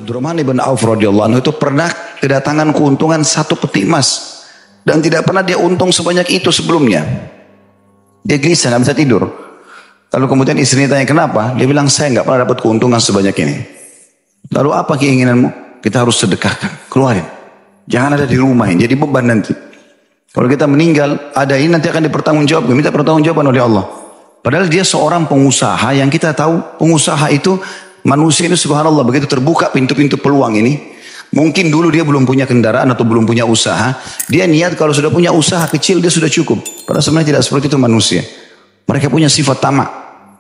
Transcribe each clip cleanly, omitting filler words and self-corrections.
Abdurrahman ibn Auf radhiyallahu anhu itu pernah kedatangan keuntungan 1 peti emas. Dan tidak pernah dia untung sebanyak itu sebelumnya. Dia gelisah, nggak bisa tidur. Lalu kemudian istrinya tanya kenapa? Dia bilang saya nggak pernah dapat keuntungan sebanyak ini. Lalu apa keinginanmu? Kita harus sedekahkan, keluarin. Jangan ada di rumah ini, jadi beban nanti. Kalau kita meninggal, ada ini nanti akan dipertanggungjawabkan, minta pertanggungjawaban oleh Allah. Padahal dia seorang pengusaha yang kita tahu pengusaha itu manusia ini subhanallah begitu terbuka pintu-pintu peluang ini. Mungkin dulu dia belum punya kendaraan atau belum punya usaha. Dia niat kalau sudah punya usaha kecil dia sudah cukup. Padahal sebenarnya tidak seperti itu manusia. Mereka punya sifat tamak.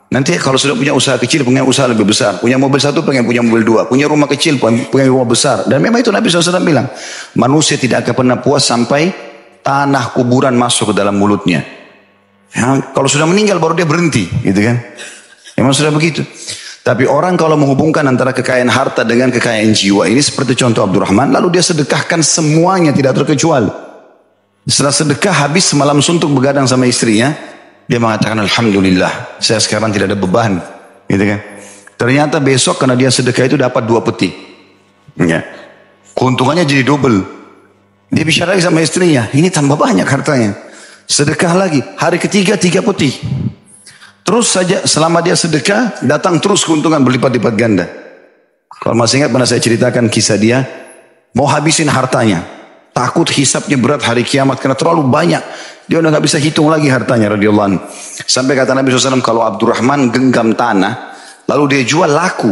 Nanti kalau sudah punya usaha kecil pengen usaha lebih besar. Punya mobil 1 pengen punya mobil 2. Punya rumah kecil pengen rumah besar. Dan memang itu Nabi SAW bilang. Manusia tidak akan pernah puas sampai tanah kuburan masuk ke dalam mulutnya. Ya, kalau sudah meninggal baru dia berhenti, gitu kan? Memang sudah begitu. Tapi orang kalau menghubungkan antara kekayaan harta dengan kekayaan jiwa, ini seperti contoh Abdurrahman, lalu dia sedekahkan semuanya tidak terkecuali. Setelah sedekah habis semalam suntuk begadang sama istrinya, dia mengatakan alhamdulillah, saya sekarang tidak ada beban, gitu kan? Ternyata besok karena dia sedekah itu dapat 2 peti. Ya. Keuntungannya jadi double. Dia bicara lagi sama istrinya, ini tambah banyak hartanya. Sedekah lagi, hari ketiga 3 peti. Terus saja selama dia sedekah, datang terus keuntungan berlipat-lipat ganda. Kalau masih ingat pernah saya ceritakan kisah dia, mau habisin hartanya. Takut hisabnya berat hari kiamat karena terlalu banyak. Dia udah gak bisa hitung lagi hartanya radhiyallahu anhu. Sampai kata Nabi SAW, kalau Abdurrahman genggam tanah, lalu dia jual laku.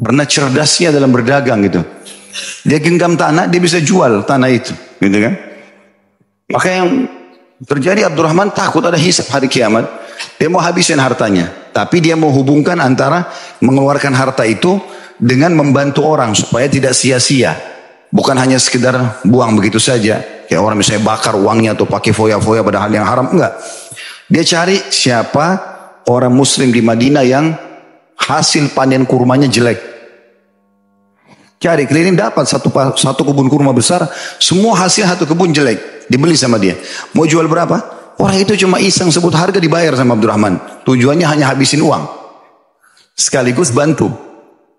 Karena cerdasnya dalam berdagang gitu. Dia genggam tanah, dia bisa jual tanah itu. Gitu kan? Maka yang terjadi Abdurrahman takut ada hisab hari kiamat. Dia mau habisin hartanya. Tapi dia mau hubungkan antara mengeluarkan harta itu dengan membantu orang supaya tidak sia-sia. Bukan hanya sekedar buang begitu saja. Kayak orang misalnya bakar uangnya atau pakai foya-foya pada hal yang haram. Enggak. Dia cari siapa orang muslim di Madinah yang hasil panen kurmanya jelek. Cari keliling dapat satu kebun kurma besar. Semua hasil satu kebun jelek. Dibeli sama dia. Mau jual berapa? Orang itu cuma iseng sebut harga dibayar sama Abdurrahman. Tujuannya hanya habisin uang. Sekaligus bantu.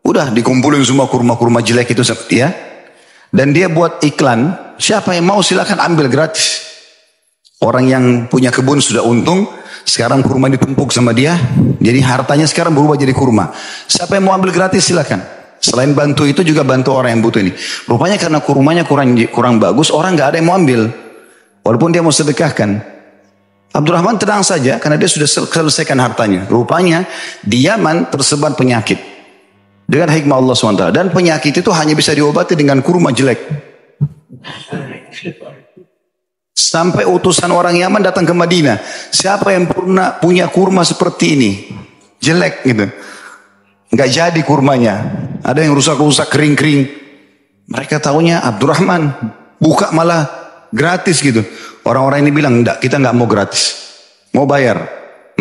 Udah dikumpulin semua kurma-kurma jelek itu ya. Dan dia buat iklan. Siapa yang mau silakan ambil gratis. Orang yang punya kebun sudah untung. Sekarang kurma ditumpuk sama dia. Jadi hartanya sekarang berubah jadi kurma. Siapa yang mau ambil gratis silakan. Selain bantu itu juga bantu orang yang butuh ini. Rupanya karena kurmanya kurang bagus. Orang gak ada yang mau ambil. Walaupun dia mau sedekahkan. Abdurrahman tenang saja karena dia sudah selesaikan hartanya. Rupanya di Yaman tersebar penyakit. Dengan hikmah Allah SWT. Dan penyakit itu hanya bisa diobati dengan kurma jelek. Sampai utusan orang Yaman datang ke Madinah. Siapa yang pernah punya kurma seperti ini? Jelek gitu. Nggak jadi kurmanya. Ada yang rusak-rusak, kering-kering. Mereka taunya Abdurrahman. Buka malah gratis gitu. Orang-orang ini bilang, enggak, kita enggak mau gratis. Mau bayar.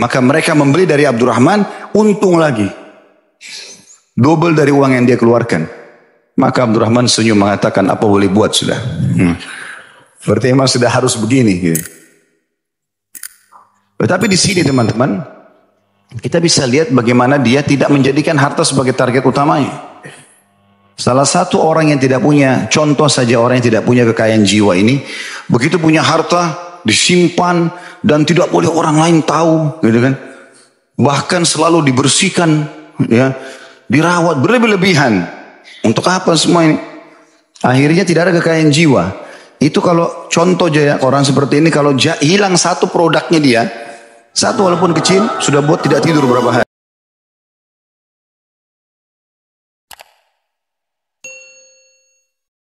Maka mereka membeli dari Abdurrahman, untung lagi. Double dari uang yang dia keluarkan. Maka Abdurrahman senyum mengatakan, apa boleh buat sudah. Berarti memang sudah harus begini. Gitu. Tetapi di sini teman-teman, kita bisa lihat bagaimana dia tidak menjadikan harta sebagai target utamanya. Salah satu orang yang tidak punya, contoh saja orang yang tidak punya kekayaan jiwa ini, begitu punya harta, disimpan, dan tidak boleh orang lain tahu, gitu kan. Bahkan selalu dibersihkan, ya, dirawat berlebih-lebihan. Untuk apa semua ini? Akhirnya tidak ada kekayaan jiwa. Itu kalau contoh aja orang seperti ini, kalau hilang satu produknya dia, satu walaupun kecil, sudah buat tidak tidur berapa hari.